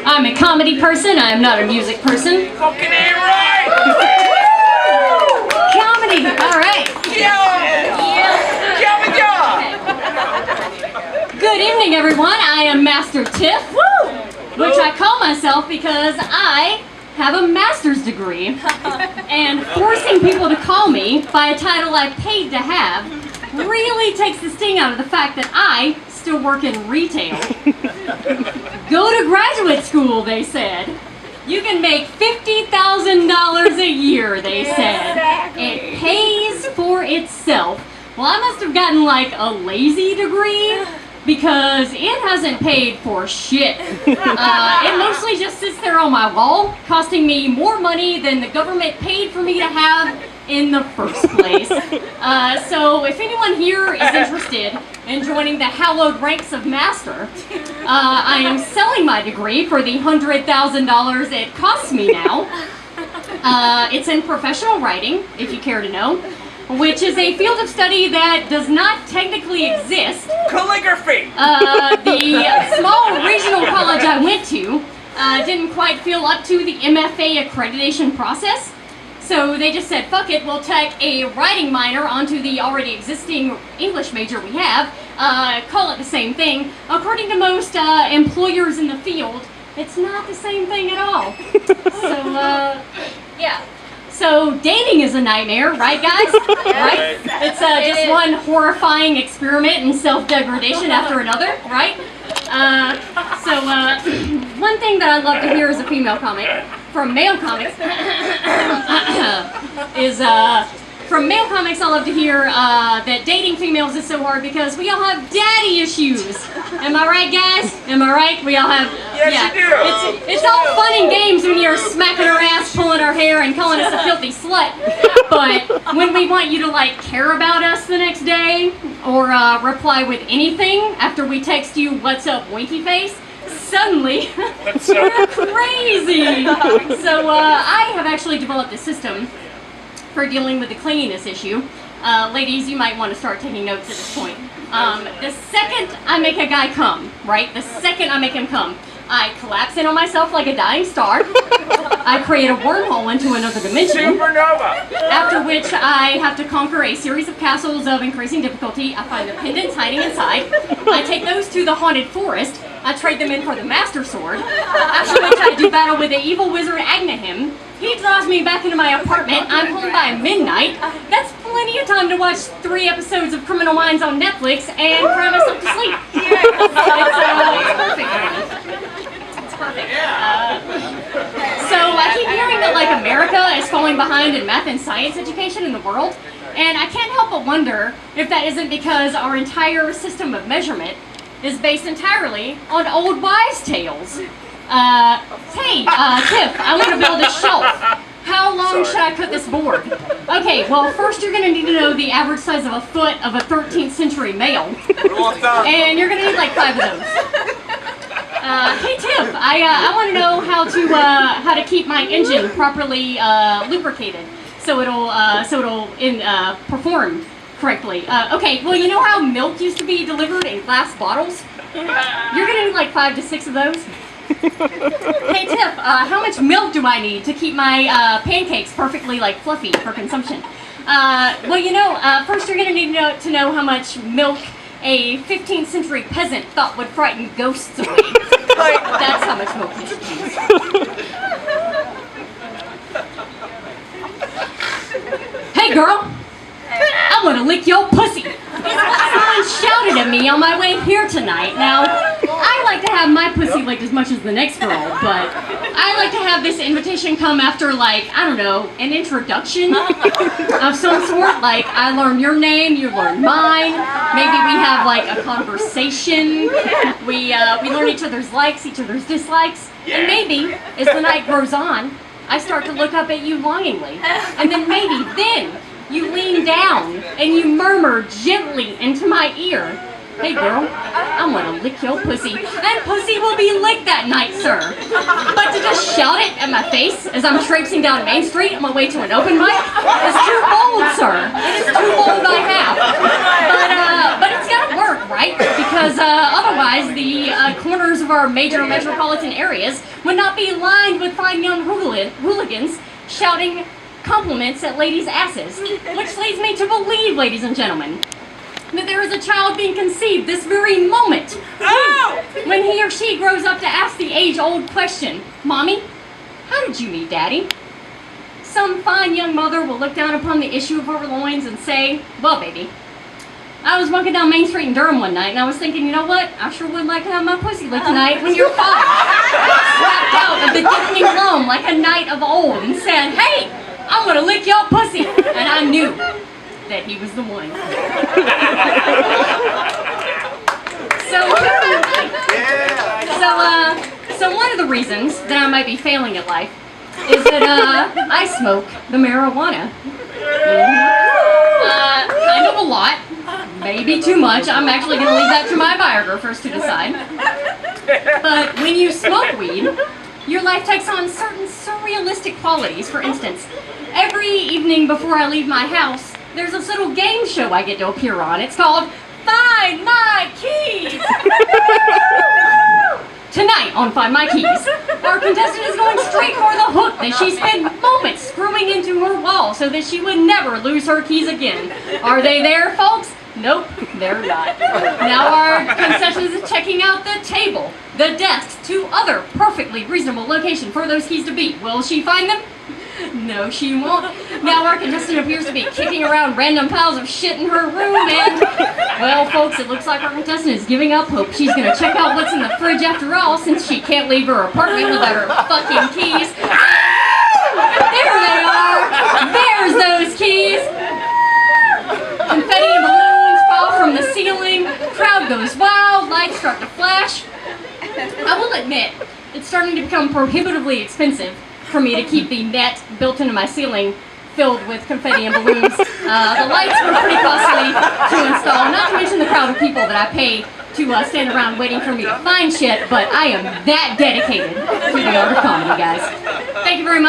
I'm a comedy person. I'm not a music person. Fucking ain't right! Comedy. All right. Good evening, everyone. I am Master Tiff, which I call myself because I have a master's degree, and forcing people to call me by a title I paid to have really takes the sting out of the fact that I still work in retail. Go to graduate school, they said. You can make $50,000 a year, they said. It pays for itself. Well, I must have gotten like a lazy degree, because it hasn't paid for shit. It mostly just sits there on my wall, costing me more money than the government paid for me to have in the first place. So if anyone here is interested in joining the hallowed ranks of master, I am selling my degree for the $100,000 it costs me now. It's in professional writing, if you care to know, which is a field of study that does not technically exist. Calligraphy! The small regional college I went to didn't quite feel up to the MFA accreditation process, so they just said, fuck it, we'll tack a writing minor onto the already existing English major we have, call it the same thing. According to most employers in the field, it's not the same thing at all. So, yeah. So dating is a nightmare, right guys? Right? It's just one horrifying experiment in self-degradation after another, right? One thing that I love to hear as a female comic from male comics is from male comics I love to hear that dating females is so hard because we all have daddy issues. Am I right, guys? Am I right? We all have. Yes, you do. It's all fun and games when you're smacking our ass, pulling our hair, and calling us a filthy slut. But when we want you to like care about us the next day, or reply with anything after we text you "What's up, winky face," suddenly we're crazy. So I have actually developed a system for dealing with the cleanliness issue. Ladies, you might want to start taking notes at this point. The second I make a guy come, right? The second I make him come, I collapse in on myself like a dying star. I create a wormhole into another dimension. Supernova! After which I have to conquer a series of castles of increasing difficulty. I find the pendants hiding inside. I take those to the haunted forest. I trade them in for the Master Sword. After which I do battle with the evil wizard Agnahim. He draws me back into my apartment. I'm home by midnight. That's plenty of time to watch 3 episodes of Criminal Minds on Netflix and cry myself to sleep. It's perfect. It's perfect. So I keep hearing that like America is falling behind in math and science education in the world, and I can't help but wonder if that isn't because our entire system of measurement is based entirely on old wives' tales. Hey, Tiff, I want to build a shelf. How long should I cut this board? Okay, well, first you're going to need to know the average size of a foot of a 13th century male. And you're going to need like 5 of those. Hey, Tiff, I want to know how to keep my engine properly lubricated so it'll perform correctly. Okay, well, you know how milk used to be delivered in glass bottles? You're going to need like 5 to 6 of those. Hey Tiff, how much milk do I need to keep my pancakes perfectly like fluffy for consumption? Well, you know, first you're going to need to know how much milk a 15th century peasant thought would frighten ghosts away. That's how much milk you should use. Hey girl, I want to lick your pussy. Someone shouted at me on my way here tonight. Now, I like to have my pussy licked as much as the next girl, but I like to have this invitation come after, like, I don't know, an introduction of some sort. Like, I learn your name, you learn mine. Maybe we have, like, a conversation. We learn each other's likes, each other's dislikes. And maybe, as the night grows on, I start to look up at you longingly. And then maybe, you lean down and you murmur gently into my ear, "Hey girl, I want to lick your pussy." And pussy will be licked that night, sir. But to just shout it at my face as I'm traipsing down Main Street on my way to an open mic is too bold, sir. It is too bold by half. But it's gotta work, Right? Because otherwise the corners of our major metropolitan areas would not be lined with fine young hooligans shouting compliments at ladies' asses. Which leads me to believe, ladies and gentlemen, that there is a child being conceived this very moment. Oh! When he or she grows up to ask the age-old question, Mommy, how did you meet Daddy? Some fine young mother will look down upon the issue of her loins and say, well, baby, I was walking down Main Street in Durham one night and I was thinking, you know what? I sure would like to have my pussy licked tonight when your father slapped out of the deafening gloam like a knight of old and said, hey, I'm gonna lick your pussy. And I knew that he was the one. So one of the reasons that I might be failing at life is that I smoke the marijuana. Kind of a lot, maybe too much. I'm actually going to leave that to my biographers to decide. But when you smoke weed, your life takes on certain surrealistic qualities. For instance, every evening before I leave my house, there's this little game show I get to appear on. It's called Find My Keys! Tonight on Find My Keys, our contestant is going straight for the hook that she spent moments screwing into her wall so that she would never lose her keys again. Are they there, folks? Nope, they're not. Now our contestant is checking out the table, the desks, two other perfectly reasonable locations for those keys to be. Will she find them? No, she won't. Now our contestant appears to be kicking around random piles of shit in her room and, well, folks, it looks like our contestant is giving up hope. She's gonna check out what's in the fridge after all, since she can't leave her apartment without her fucking keys. There they are! There's those keys! Confetti and balloons fall from the ceiling, crowd goes wild, lights start to flash. I will admit, it's starting to become prohibitively expensive for me to keep the net built into my ceiling filled with confetti and balloons. The lights were pretty costly to install, not to mention the crowd of people that I pay to stand around waiting for me to find shit, but I am that dedicated to the art of comedy, guys. Thank you very much.